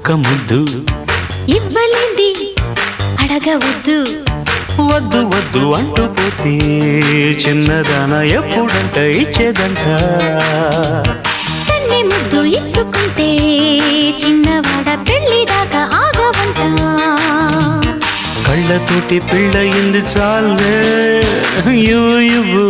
ఒక్క ముద్దు ఇవ్వలేంది అడగవద్దు వద్దు వద్దు అంటూ పోతే చిన్నదాన ఎప్పుడంట ఇచ్చేదంట తన్ని ముద్దు ఇచ్చుకుంటే చిన్నవాడ పెళ్లి దాకా ఆగవంట కళ్ళతోటి పెళ్ళయింది చాలే ఇవ్వు